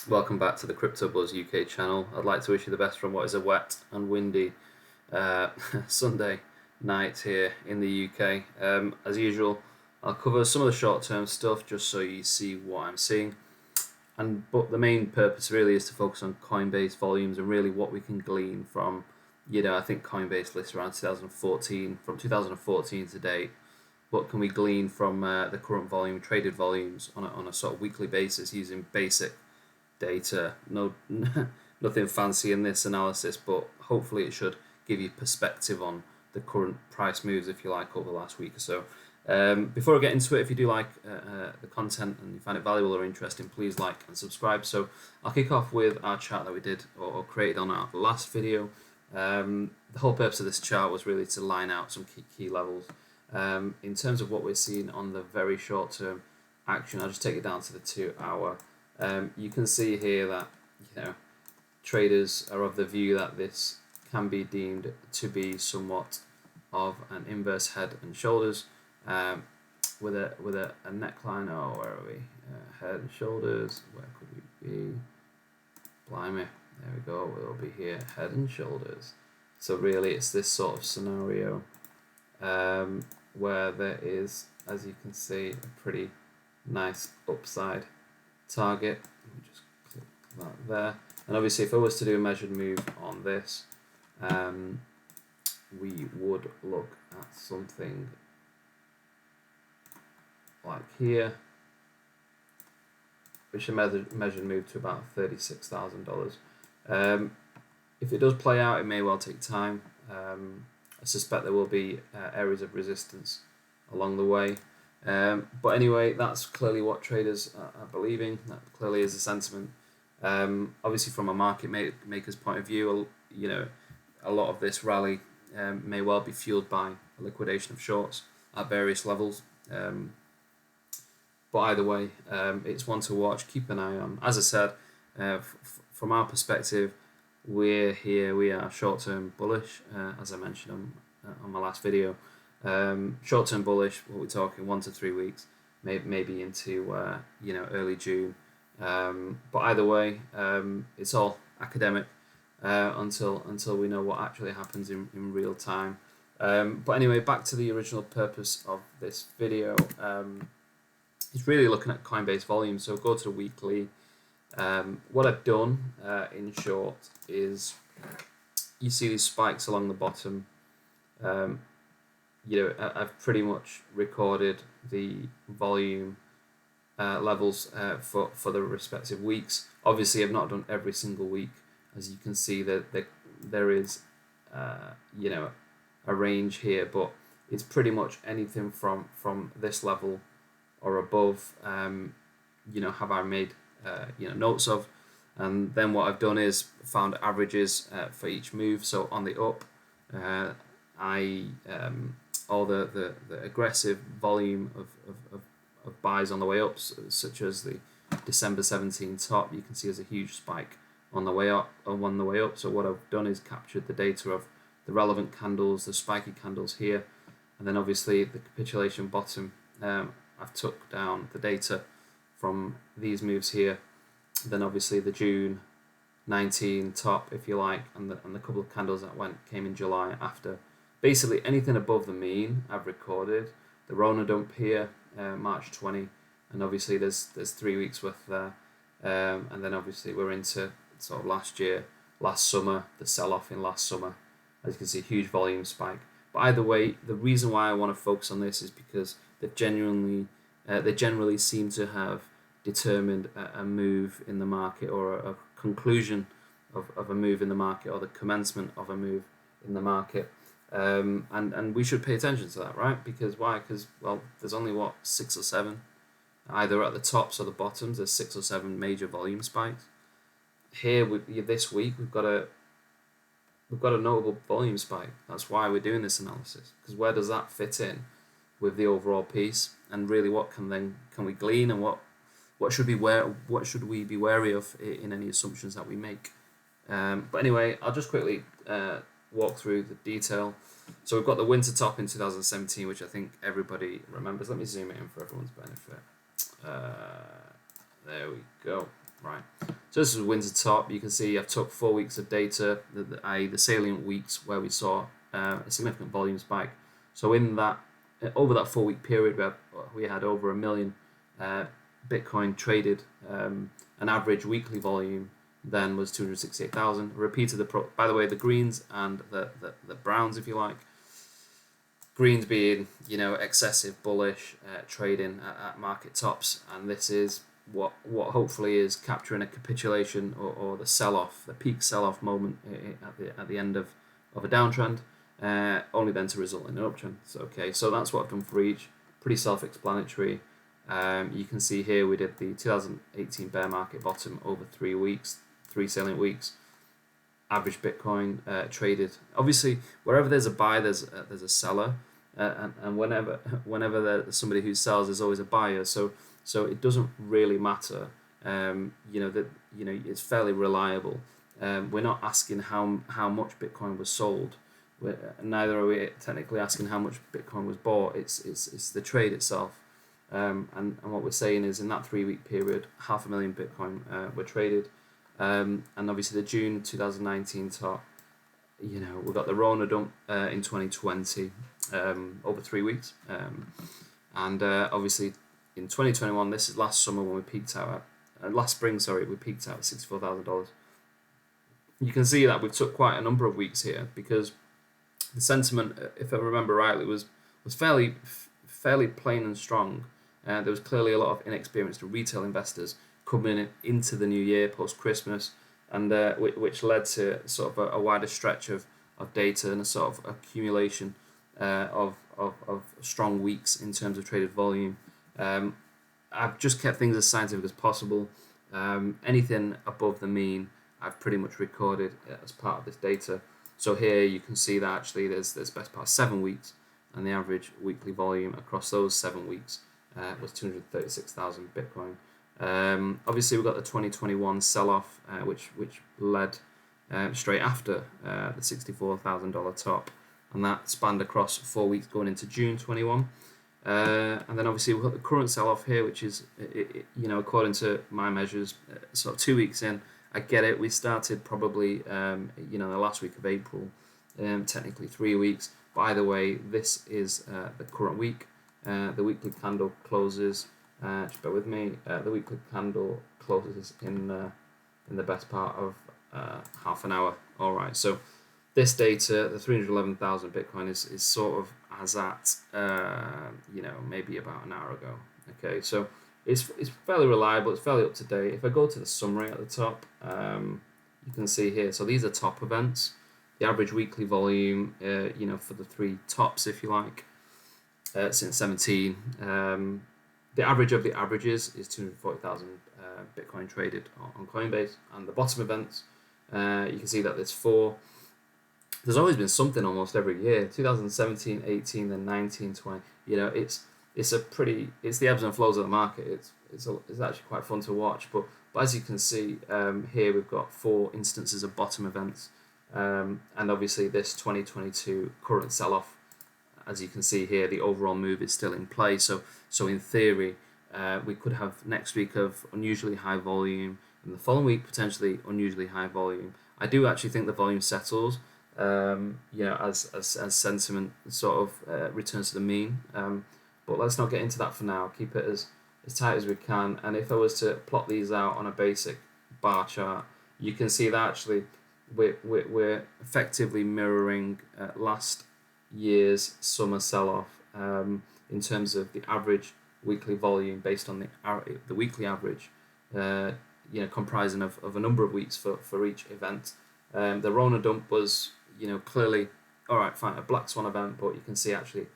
Welcome back to the Crypto Buzz UK channel. I'd like to wish you the best from what is a wet and windy Sunday night here in the UK. As usual, I'll cover some of the short-term stuff just so you see what I'm seeing. But the main purpose really is to focus on Coinbase volumes and really what we can glean from, I think Coinbase lists around 2014, from 2014 to date. What can we glean from the current volume, traded volumes on a sort of weekly basis using basic data? Nothing fancy in this analysis, but hopefully it should give you perspective on the current price moves, if you like, over the last week or so. Before I get into it, if you do like the content and you find it valuable or interesting, please like and subscribe. So I'll kick off with our chart that we did or created on our last video. The whole purpose of this chart was really to line out some key levels. In terms of what we're seeing on the very short term action, I'll just take it down to the 2 hour. You can see here that traders are of the view that this can be deemed to be somewhat of an inverse head and shoulders, with a neckline. Oh, where are we? Head and shoulders. Where could we be? Blimey, there we go. We'll be here. Head and shoulders. So really, it's this sort of scenario where there is, as you can see, a pretty nice upside target. Let me just click that there. And obviously, if I was to do a measured move on this, we would look at something like here, which a measured move to about $36,000. If it does play out, it may well take time. I suspect there will be areas of resistance along the way. But anyway, that's clearly what traders are believing. That clearly is the sentiment. Obviously, from a market maker's point of view, a lot of this rally may well be fueled by a liquidation of shorts at various levels. But either way, it's one to watch, keep an eye on. As I said, from our perspective, we are short-term bullish, as I mentioned on my last video. Short-term bullish, what we're talking 1 to 3 weeks, maybe into early June. But either way, it's all academic until we know what actually happens in real time. But anyway, back to the original purpose of this video. It's really looking at Coinbase volume. So go to the weekly. What I've done, in short, is you see these spikes along the bottom. I've pretty much recorded the volume levels for the respective weeks. Obviously, I've not done every single week. As you can see, that there is a range here, but it's pretty much anything from this level or above. Have I made notes of, and then what I've done is found averages for each move. So on the up, all the aggressive volume of buys on the way up, such as the December 17 top, you can see there's a huge spike on the way up. So what I've done is captured the data of the relevant candles, the spiky candles here, and then obviously the capitulation bottom. I've took down the data from these moves here, then obviously the June 19 top, if you like, and the couple of candles that came in July after. Basically anything above the mean I've recorded. The Rona dump here, March 20, and obviously there's 3 weeks worth there, and then obviously we're into sort of last summer, the sell-off in last summer. As you can see, huge volume spike. But either way, the reason why I want to focus on this is because they generally seem to have determined a move in the market, or a conclusion of a move in the market, or the commencement of a move in the market. And we should pay attention to that, right? Because why? Because, well, there's only 6 or 7, either at the tops or the bottoms. There's 6 or 7 major volume spikes. Here this week we've got a notable volume spike. That's why we're doing this analysis, because where does that fit in with the overall piece, and really what can we glean, and what should we be wary of in any assumptions that we make. But anyway, I'll just quickly walk through the detail. So we've got the winter top in 2017, which I think everybody remembers. Let me zoom it in for everyone's benefit. There we go. Right. So this is winter top. You can see I've took 4 weeks of data, i.e. the salient weeks where we saw a significant volume spike. So in that, over that 4 week period, we had over 1 million Bitcoin traded. An average weekly volume then was 268,000. Repeated by the way, the greens and the browns, if you like. Greens being, excessive bullish trading at market tops, and this is what hopefully is capturing a capitulation or the sell-off, the peak sell-off moment at the end of a downtrend, only then to result in an uptrend. So that's what I've done for each. Pretty self-explanatory. You can see here we did the 2018 bear market bottom over 3 weeks, 3 salient weeks. Average Bitcoin traded. Obviously, wherever there's a buy, there's a seller, and whenever there's somebody who sells, there's always a buyer. So it doesn't really matter. It's fairly reliable. We're not asking how much Bitcoin was sold. Neither are we technically asking how much Bitcoin was bought. It's the trade itself. And what we're saying is in that 3 week period, 500,000 Bitcoin were traded. And obviously the June 2019 top, we got the Rona dump in 2020 over 3 weeks. And obviously in 2021, this is last summer when we peaked out at, last spring, sorry, we peaked out at $64,000. You can see that we've took quite a number of weeks here because the sentiment, if I remember rightly, was fairly plain and strong. There was clearly a lot of inexperienced retail investors coming into the new year post-Christmas, and which led to sort of a wider stretch of data and a sort of accumulation of strong weeks in terms of traded volume. I've just kept things as scientific as possible. Anything above the mean, I've pretty much recorded as part of this data. So here you can see that actually there's best part 7 weeks, and the average weekly volume across those 7 weeks was 236,000 Bitcoin. Obviously, we've got the 2021 sell-off, which led straight after the $64,000 top, and that spanned across 4 weeks going into June 21. And then obviously we've got the current sell-off here, which is, according to my measures, sort of 2 weeks in. I get it. We started probably, the last week of April, technically 3 weeks. By the way, this is the current week. The weekly candle closes. Just bear with me. The weekly candle closes in the best part of half an hour. All right. So this data, the 311,000 Bitcoin, is sort of as at maybe about an hour ago. Okay. So it's fairly reliable. It's fairly up to date. If I go to the summary at the top, you can see here. So these are top events. The average weekly volume, for the 3 tops, if you like, since 17. The average of the averages is 240,000 Bitcoin traded on Coinbase. And the bottom events, you can see that there's 4. There's always been something almost every year. 2017, 18, then 19, 20. It's the ebbs and flows of the market. It's actually quite fun to watch. But as you can see here, we've got 4 instances of bottom events. And obviously this 2022 current sell-off, as you can see here, the overall move is still in play. So in theory, we could have next week of unusually high volume, and the following week potentially unusually high volume. I do actually think the volume settles, as sentiment sort of returns to the mean. But let's not get into that for now. Keep it as tight as we can. And if I was to plot these out on a basic bar chart, you can see that actually we're effectively mirroring last year's summer sell-off in terms of the average weekly volume based on the weekly average, comprising of a number of weeks for each event. The Rona dump was, clearly, all right, fine, a black swan event, but you can see actually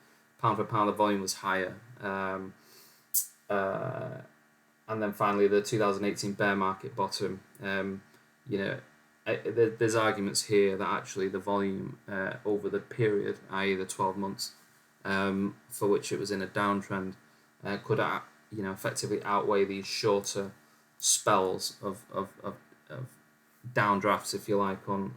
pound for pound the volume was higher. And then finally the 2018 bear market bottom, there's arguments here that actually the volume over the period, i.e. the 12 months for which it was in a downtrend, could effectively outweigh these shorter spells of downdrafts, if you like, on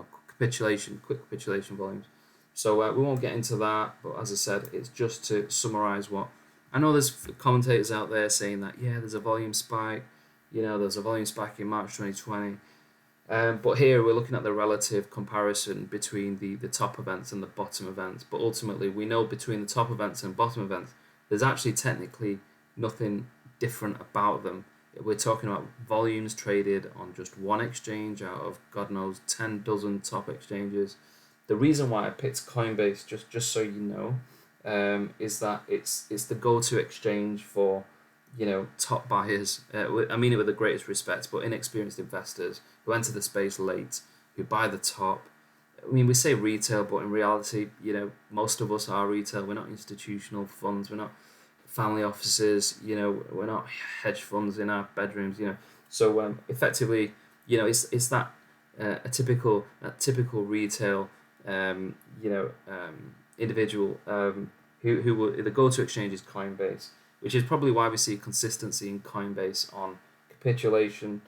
quick capitulation volumes. So we won't get into that, but as I said, it's just to summarize what I know. There's commentators out there saying that there's a volume spike, There's a volume spike in March 2020. But here we're looking at the relative comparison between the top events and the bottom events. But ultimately, we know between the top events and bottom events, there's actually technically nothing different about them. We're talking about volumes traded on just one exchange out of God knows 10 dozen top exchanges. The reason why I picked Coinbase, just so you know, is that it's the go-to exchange for top buyers. I mean it with the greatest respect, but inexperienced investors who enter the space late, who buy the top. I mean, we say retail, but in reality, most of us are retail. We're not institutional funds. We're not family offices. We're not hedge funds in our bedrooms. So effectively, it's that a typical retail, individual who will the go-to exchange is Coinbase, which is probably why we see consistency in Coinbase on capitulation,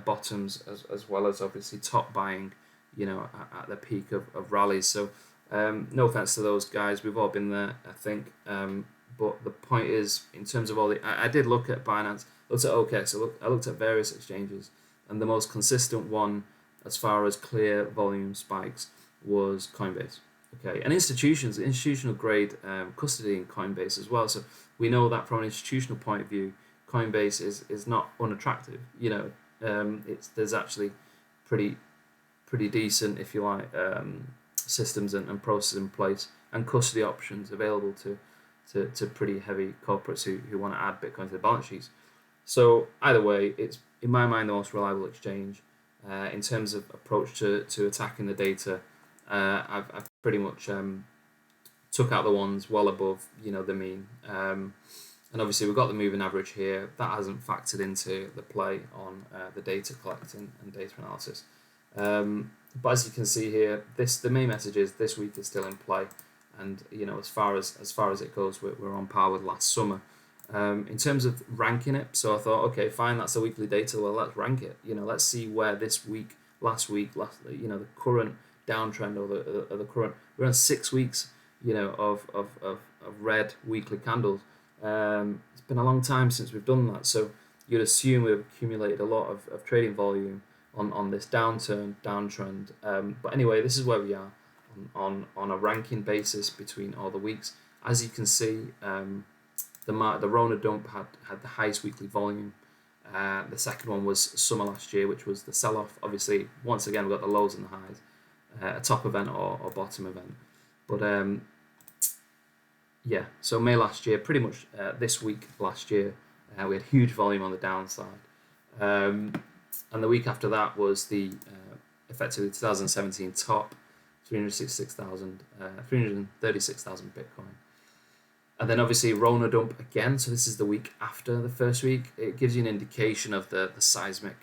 bottoms, as well as obviously top buying, at the peak of rallies. So no offense to those guys, we've all been there, I think. But the point is, in terms of all I did look at Binance, looked at OKX, I looked at various exchanges, and the most consistent one as far as clear volume spikes was Coinbase. Okay, and institutional grade custody in Coinbase as well. So we know that from an institutional point of view, Coinbase is not unattractive. There's actually pretty decent, if you like, systems and processes in place and custody options available to pretty heavy corporates who want to add Bitcoin to their balance sheets. So either way, it's in my mind the most reliable exchange. In terms of approach to attacking the data, I've pretty much took out the ones well above the mean, and obviously we've got the moving average here. That hasn't factored into the play on the data collecting and data analysis. But as you can see here, the main message is this week is still in play, and as far as it goes, we're on par with last summer. In terms of ranking it, so I thought, okay, fine, that's the weekly data. Well, let's rank it. Let's see where this week, last the current downtrend or the current. We're on 6 weeks, of red weekly candles. It's been a long time since we've done that, so you'd assume we've accumulated a lot of trading volume on this downtrend. But anyway, this is where we are on a ranking basis between all the weeks. As you can see, the Rona dump had the highest weekly volume. The second one was summer last year, which was the sell-off. Obviously, once again, we've got the lows and the highs, a top event or bottom event. But so May last year, pretty much this week last year, we had huge volume on the downside. And the week after that was the effectively 2017 top, 336,000 Bitcoin. And then obviously Rona dump again, so this is the week after the first week. It gives you an indication of the seismic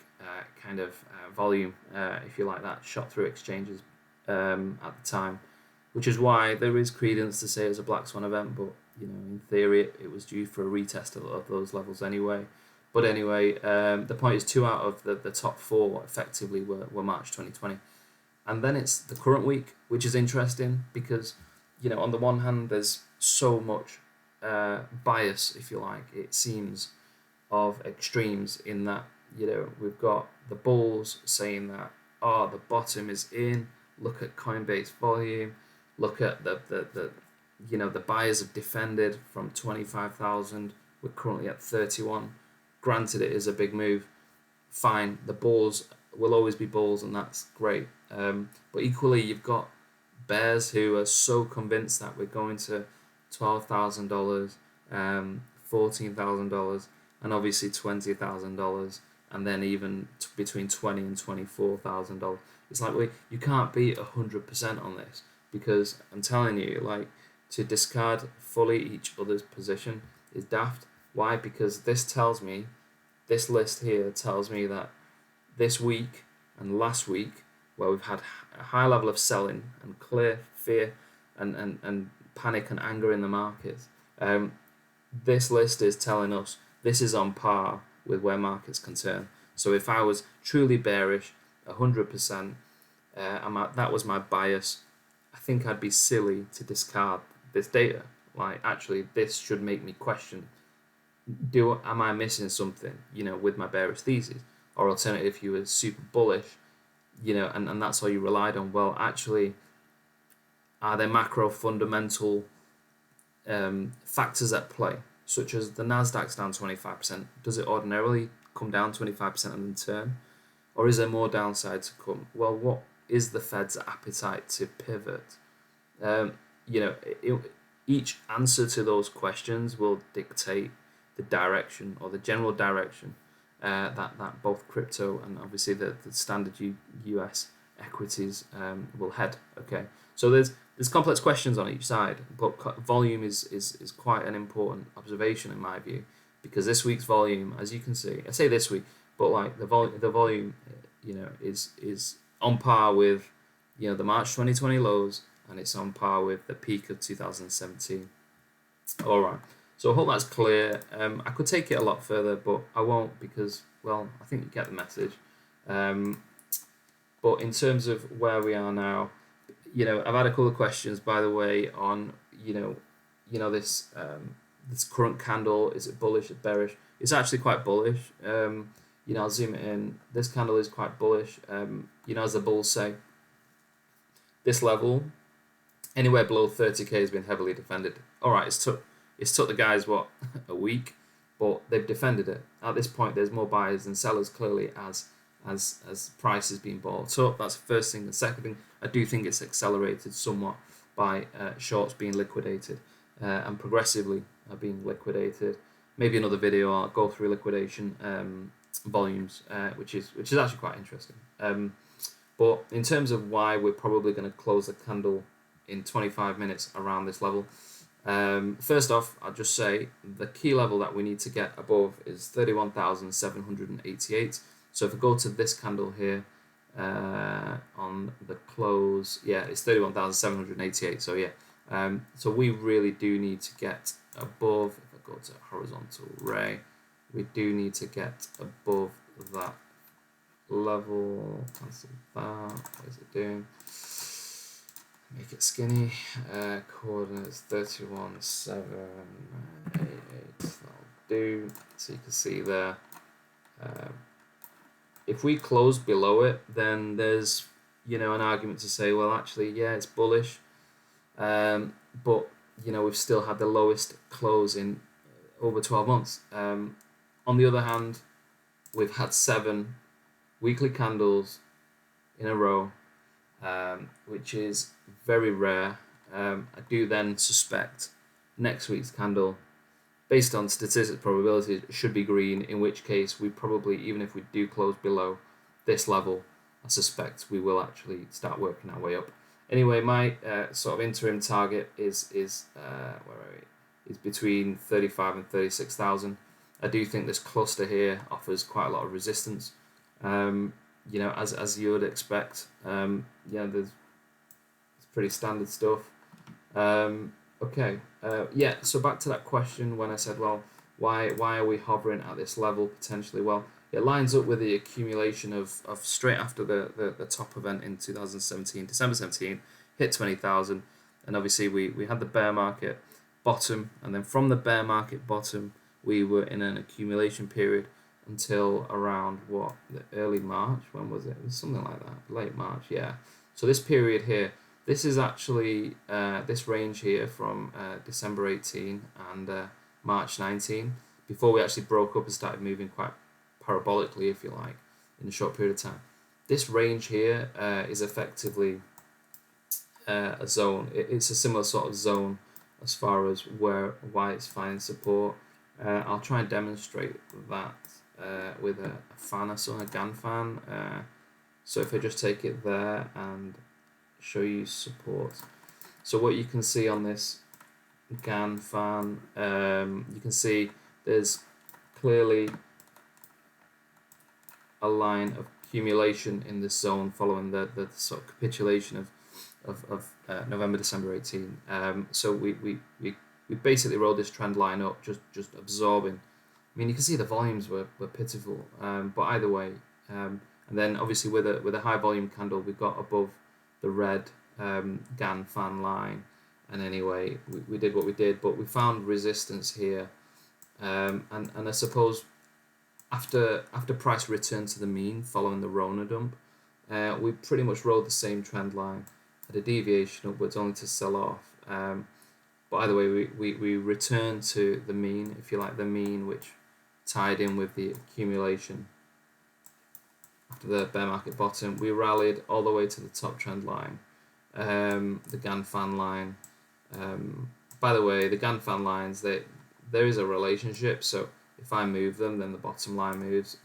kind of volume, if you like, that shot through exchanges at the time, which is why there is credence to say it was a black swan event, but in theory it was due for a retest of those levels anyway. But anyway, the point is 2 out of the top 4 effectively were March 2020. And then it's the current week, which is interesting because, on the one hand, there's so much bias, if you like, it seems, of extremes in that, we've got the bulls saying that, the bottom is in, look at Coinbase volume, look at the buyers have defended from 25,000, we're currently at 31. Granted, it is a big move. Fine, the bulls will always be bulls, and that's great. But equally, you've got bears who are so convinced that we're going to $12,000, $14,000, and obviously $20,000, and then even between $20,000 and $24,000. It's like you can't be 100% on this, because I'm telling you, like, to discard fully each other's position is daft. Why? Because this list here tells me that this week and last week, where we've had a high level of selling and clear fear and panic and anger in the markets, this list is telling us this is on par with where markets concern. So if I was truly bearish, 100%, that was my bias, I think I'd be silly to discard this data. Like, actually, this should make me question am I missing something, with my bearish thesis? Or alternative, if you were super bullish, and that's all you relied on, well, actually, are there macro fundamental factors at play, such as the Nasdaq's down 25%? Does it ordinarily come down 25% and then turn? Or is there more downside to come? Well, what is the Fed's appetite to pivot? Each answer to those questions will dictate the direction, or the general direction, that both crypto and obviously the standard US equities will head. Okay, so there's complex questions on each side, but volume is quite an important observation in my view, because this week's volume, as you can see, I say this week, but like the volume, is on par with, the March 2020 lows, and it's on par with the peak of 2017. All right. So I hope that's clear. I could take it a lot further, but I won't, because, well, I think you get the message. But in terms of where we are now, I've had a couple of questions, by the way, on this this current candle. Is it bullish or bearish? It's actually quite bullish. I'll zoom it in. This candle is quite bullish. As the bulls say, this level, anywhere below 30k, has been heavily defended. All right, it's took the guys a week, but they've defended it. At this point, there's more buyers than sellers, clearly, as price is being bought up. That's the first thing. The second thing, I do think it's accelerated somewhat by shorts being liquidated and progressively being liquidated. Maybe another video I'll go through liquidation volumes, which is actually quite interesting. But in terms of why we're probably going to close the candle in 25 minutes around this level, first off, I'll just say the key level that we need to get above is 31,788. So if we go to this candle here on the close, it's 31,788. So so we really do need to get above. If I go to horizontal ray, we do need to get above that level. Cancel that. What is it doing? Make it skinny. Coordinates 31,788. That'll do. So you can see there. If we close below it, then there's an argument to say, well, actually, it's bullish, but we've still had the lowest close in over 12 months. On the other hand, we've had 7 weekly candles in a row, which is very rare. I do then suspect next week's candle, based on statistics probabilities, should be green, in which case we probably, even if we do close below this level, I suspect we will actually start working our way up. Anyway, my sort of interim target is between 35 and 36,000. I do think this cluster here offers quite a lot of resistance. As you would expect. There's it's pretty standard stuff. So back to that question when I said, well, why are we hovering at this level potentially? Well, it lines up with the accumulation of straight after the top event in 2017, December 17, hit 20,000, and obviously we had the bear market bottom, and then from the bear market bottom we were in an accumulation period until around the early March. When was it? It was something like that, late March. So this period here, this is actually this range here from December 18 and March 19, before we actually broke up and started moving quite parabolically, if you like, in a short period of time. This range here is effectively a zone. It's a similar sort of zone as far as why it's finding support. I'll try and demonstrate that with a fan or something, a GAN fan. So if I just take it there and show you support. So what you can see on this GAN fan, you can see there's clearly a line of accumulation in this zone following the sort of capitulation of November, December 18. So we basically rolled this trend line up, just absorbing. I mean, you can see the volumes were pitiful, but either way, and then obviously with a high volume candle, we got above the red GAN fan line, and anyway, we did what we did, but we found resistance here And I suppose after price returned to the mean following the Rona dump, we pretty much rode the same trend line, had a deviation upwards only to sell off. But either way, we returned to the mean, if you like, the mean which tied in with the accumulation after the bear market bottom. We rallied all the way to the top trend line, the Gann-Fan line. By the way, the Gann-Fan lines, there is a relationship, so if I move them, then the bottom line moves.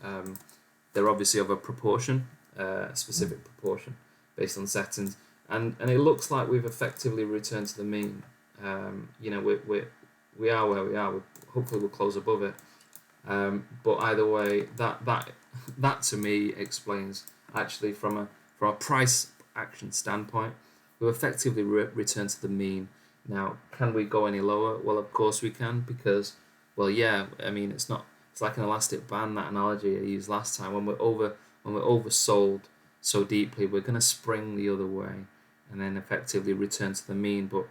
They're obviously of a proportion, a specific proportion based on settings, and it looks like we've effectively returned to the mean. You know, we are where we are. Hopefully we'll close above it. But either way, that to me explains, actually, from a price action standpoint, we've effectively returned to the mean. Now, can we go any lower? Well, of course we can, because, well, yeah, I mean, it's like an elastic band, that analogy I used last time. When we're oversold so deeply, we're going to spring the other way and then effectively return to the mean. But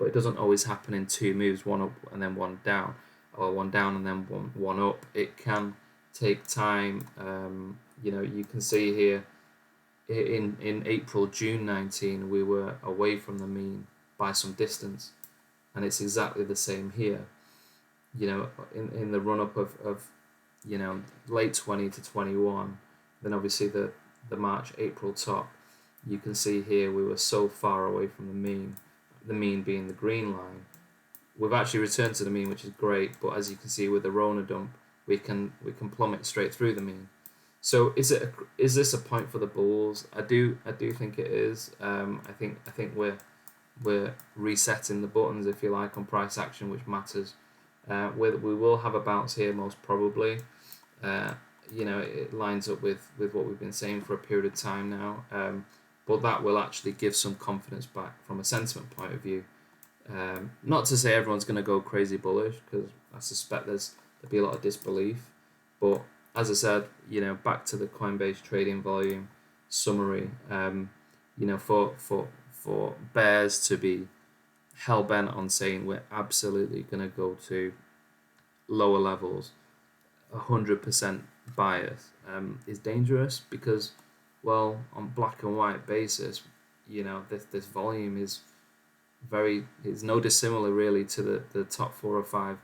it doesn't always happen in two moves, one up and then one down, or one down and then one up. It can take time. You know, you can see here in April, June 19, we were away from the mean by some distance, and it's exactly the same here. You know, in the run up of you know, late 20 to 21, then obviously the March April top, you can see here we were so far away from the mean being the green line. We've actually returned to the mean, which is great, but as you can see with the Rona dump, we can plummet straight through the mean. So is this a point for the bulls? I do think it is. I think we're resetting the buttons, if you like, on price action, which matters. We will have a bounce here most probably. You know, it lines up with what we've been saying for a period of time now. But that will actually give some confidence back from a sentiment point of view. Not to say everyone's going to go crazy bullish, because I suspect there'll be a lot of disbelief. But as I said, you know, back to the Coinbase trading volume summary. You know, for bears to be hell bent on saying we're absolutely going to go to lower levels, 100% bias, is dangerous, because, well, on black and white basis, you know, this volume is no dissimilar really to the top 4 or 5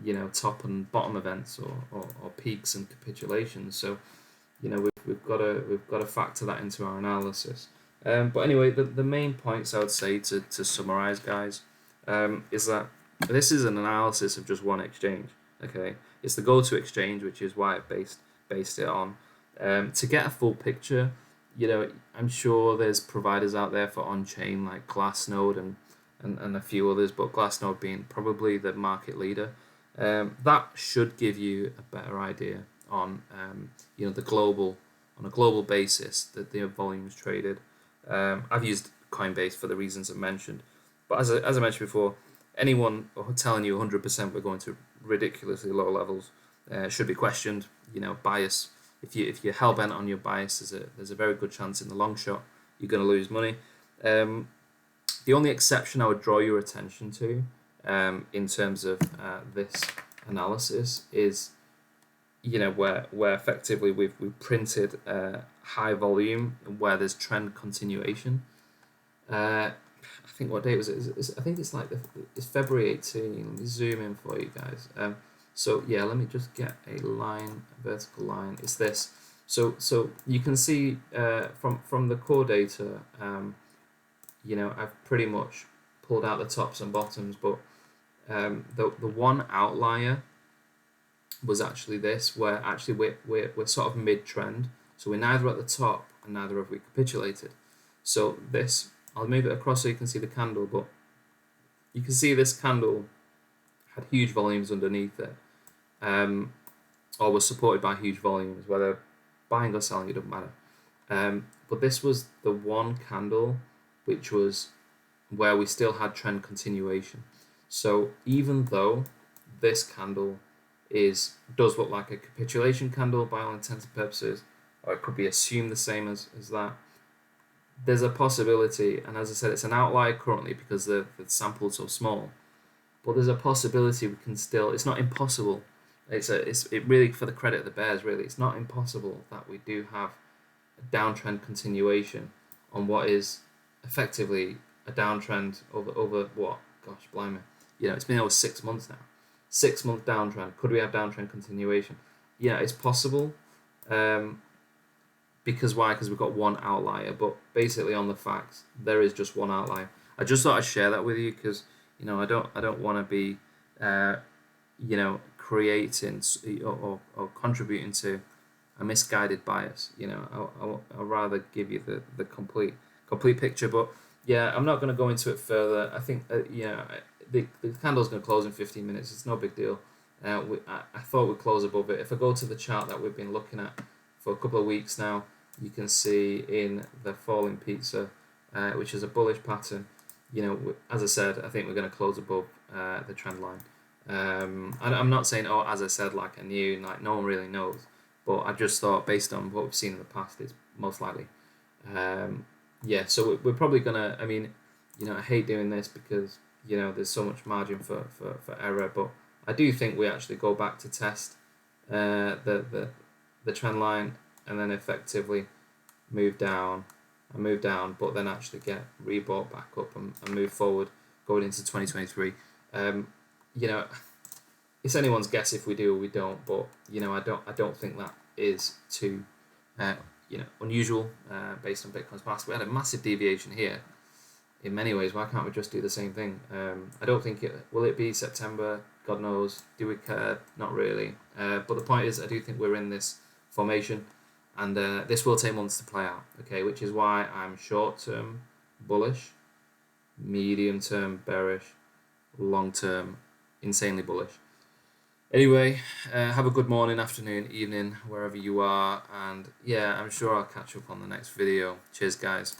you know, top and bottom events or peaks and capitulations. So, you know, we've got to factor that into our analysis. But anyway, the main points I would say to summarize, guys, is that this is an analysis of just one exchange. Okay, it's the go-to exchange, which is why I based it on. To get a full picture, you know, I'm sure there's providers out there for on-chain like Glassnode and a few others, but Glassnode being probably the market leader. That should give you a better idea on you know, on a global basis, that the volumes traded. I've used Coinbase for the reasons I mentioned, but as I mentioned before, anyone telling you 100% we're going to ridiculously low levels should be questioned. You know, bias. If you're hell bent on your bias, there's a very good chance in the long shot you're going to lose money. The only exception I would draw your attention to in terms of this analysis is, you know, where effectively we've printed high volume where there's trend continuation. I think, what date was it? I think it's like it's February 18. Let me zoom in for you guys. So yeah, let me just get a vertical line. It's this. So you can see from the core data, you know, I've pretty much pulled out the tops and bottoms, but the one outlier was actually this, where actually we're sort of mid-trend, so we're neither at the top and neither have we capitulated. So this, I'll move it across so you can see the candle, but you can see this candle had huge volumes underneath it, or was supported by huge volumes, whether buying or selling, it doesn't matter. But this was the one candle which was where we still had trend continuation. So even though this candle does look like a capitulation candle by all intents and purposes, or it could be assumed the same as that, there's a possibility, and as I said, it's an outlier currently because the sample's so small, but there's a possibility we can still. It's not impossible. It really, for the credit of the bears, really, it's not impossible that we do have a downtrend continuation on what is effectively a downtrend over what? Gosh, blimey. It's been over 6 months now. 6 month downtrend. Could we have downtrend continuation? Yeah, it's possible. Because why? Because we've got one outlier. But basically, on the facts, there is just one outlier. I just thought I'd share that with you because I don't want to be creating or contributing to a misguided bias. I'll rather give you the complete picture. But yeah, I'm not going to go into it further. I think the candle's going to close in 15 minutes. It's no big deal. I thought we'd close above it. If I go to the chart that we've been looking at for a couple of weeks now, you can see in the falling pizza, which is a bullish pattern. As I said, I think we're going to close above the trend line. I'm not saying, as I said, like I knew, like no one really knows, but I just thought based on what we've seen in the past, it's most likely. So we're probably gonna. I mean, I hate doing this because there's so much margin for error, but I do think we actually go back to test the trend line and then effectively move down, but then actually get rebought back up and move forward going into 2023. It's anyone's guess if we do or we don't, but I don't think that is too unusual based on Bitcoin's past. We had a massive deviation here. In many ways, why can't we just do the same thing? I don't think will it be September? God knows. Do we care? Not really. But the point is, I do think we're in this formation, and this will take months to play out. Okay, which is why I'm short-term bullish, medium-term bearish, long-term insanely bullish. Anyway, have a good morning, afternoon, evening, wherever you are, and yeah, I'm sure I'll catch up on the next video. Cheers, guys.